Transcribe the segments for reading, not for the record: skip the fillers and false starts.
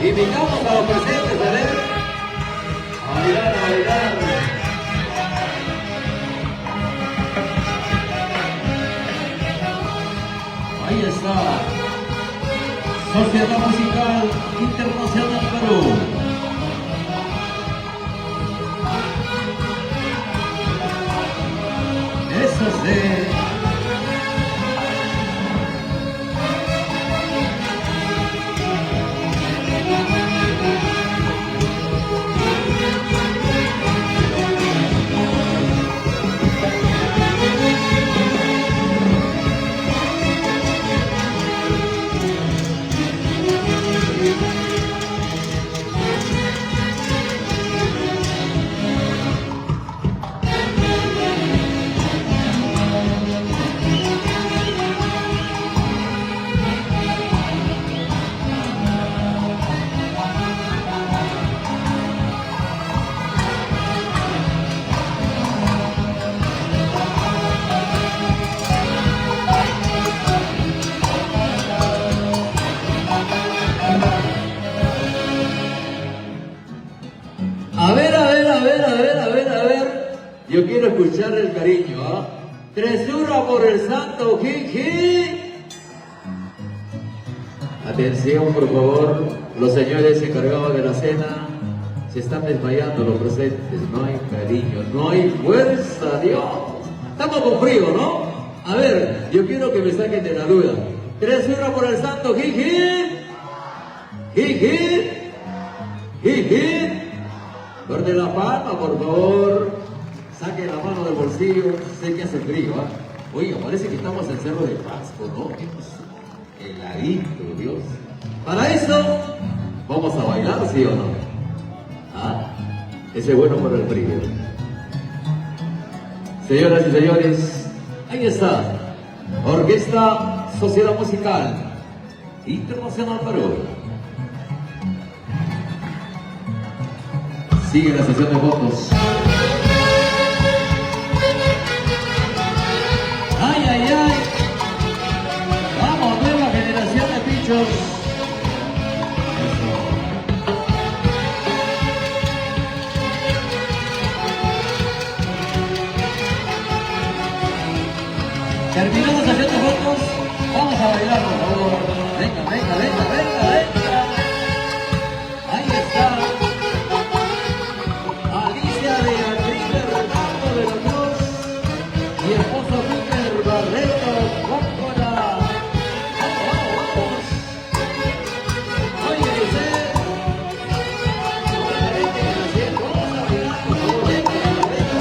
Invitamos a los presentes a ver, a bailar, a bailar. Ahí está. Sociedad Musical Internacional Perú. Eso sí. A ver, a ver, a ver, a ver, a ver, a ver. Yo quiero escuchar el cariño, ¿ah? Tresura por el santo Jiji. Atención, por favor. Los señores encargados de la cena se están desmayando los presentes. No hay cariño, no hay fuerza, Dios. Estamos con frío, ¿no? A ver, yo quiero que me saquen de la duda. Tresura por el santo Jiji. Jiji. Jiji. Guarde la palma, por favor. Saque la mano del bolsillo. Sé que hace frío, ¿ah? Oiga, parece que estamos en Cerro de Pasco, ¿no? Heladito, Dios. Para eso, vamos a bailar, ¿sí o no? ¿Ah? Ese es bueno para el frío. Señoras y señores, ahí está. Orquesta Sociedad Musical Internacional Perú. Sigue la sesión de fotos. ¡Ay, ay, ay! ¡Vamos, nueva generación de pichos! Terminamos la sesión de fotos. Vamos a bailar, por favor. Venga, venga, venga, venga, venga. Ahí está. Mi esposo Peter Barreto, Cóncora. Vamos, vamos, vamos. Oye, usted. Vamos a bailar, por favor. Venga, venga, venga.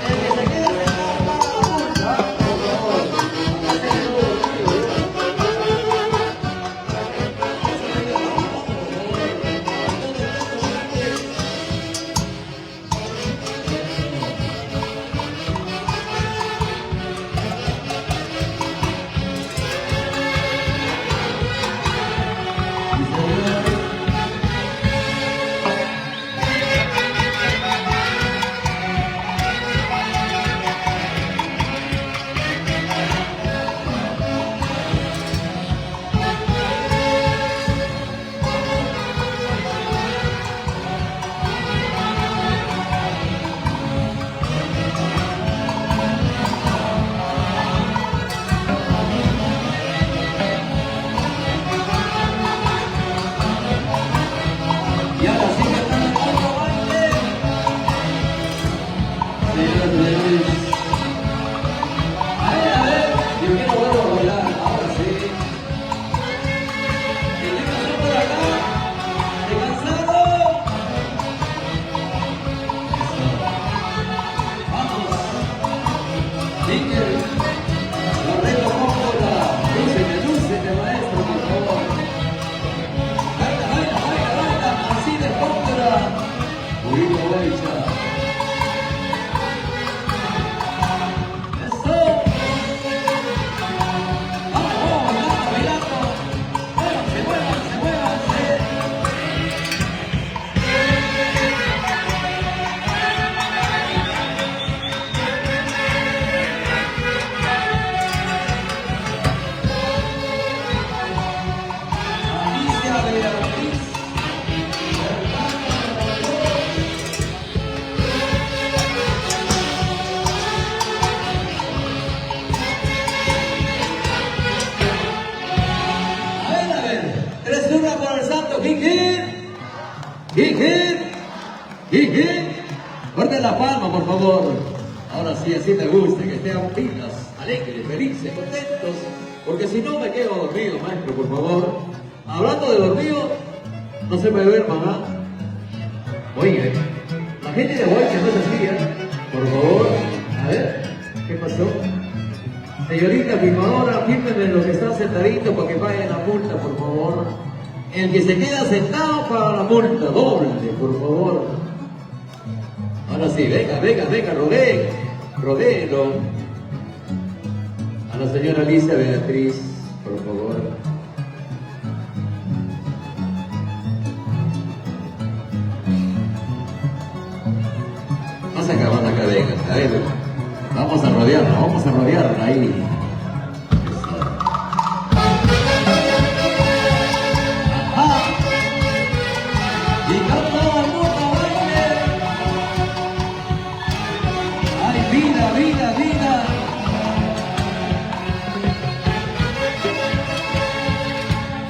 El que se quede sentado, por favor. Quique. Fuerte la palma, por favor. Ahora sí, así me gusta, que estén pilas, alegres, felices, contentos. Porque si no me quedo dormido, maestro, por favor. Hablando de dormido, no se me duerman, ¿ah? Oye, la gente de Huaycha no es así, ¿eh? Por favor, a ver, ¿qué pasó? Señorita firmadora, fírmeme los que están sentaditos para que paguen la multa, por favor. El que se queda sentado paga la multa, doble, por favor. Ahora sí, venga, rodéelo. A la señora Alicia Beatriz, por favor. No se acabó la cadena, a ver, vamos a rodearla ahí. Vida.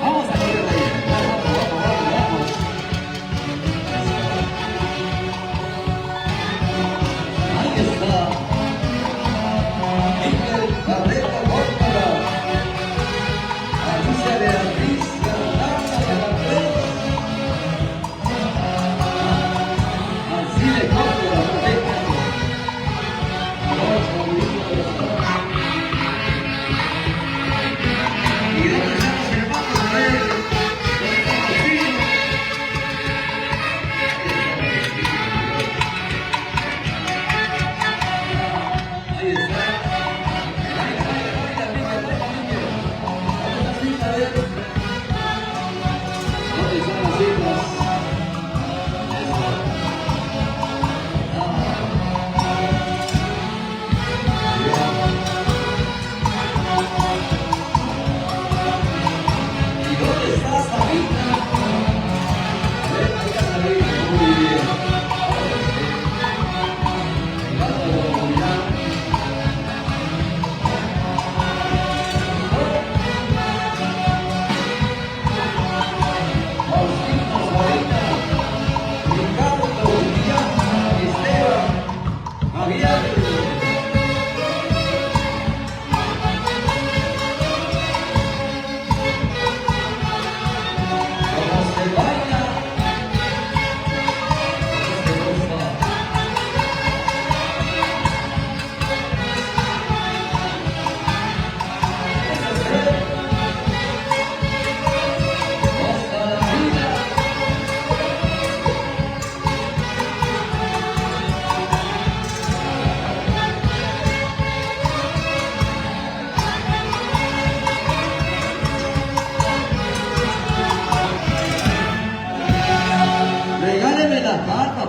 Vamos a correr ahí. Vamos. Ahí está. Miguel Carreta Góngora. Alicia Beatriz Fernanda de la Cruz. Así le Góngora, perfecto.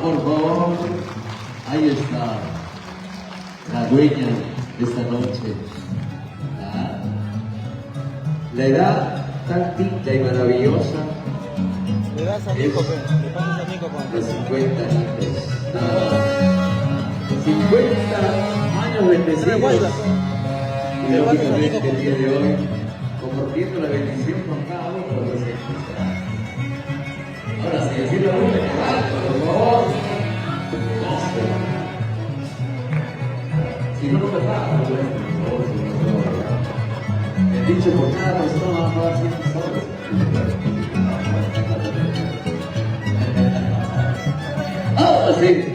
Por favor, ahí está la dueña de esta noche. La edad tan tinta y maravillosa le das a Nico, le pasas a Nico de 50 años. 50 años bendecidos. Y lógicamente el día de hoy, compartiendo la bendición con cada uno de los artistas. Ahora sí, decirlo a uno que por favor. Si no, no me paga, por favor, el dicho por cada persona va a pagar 100 soles. Ahora sí.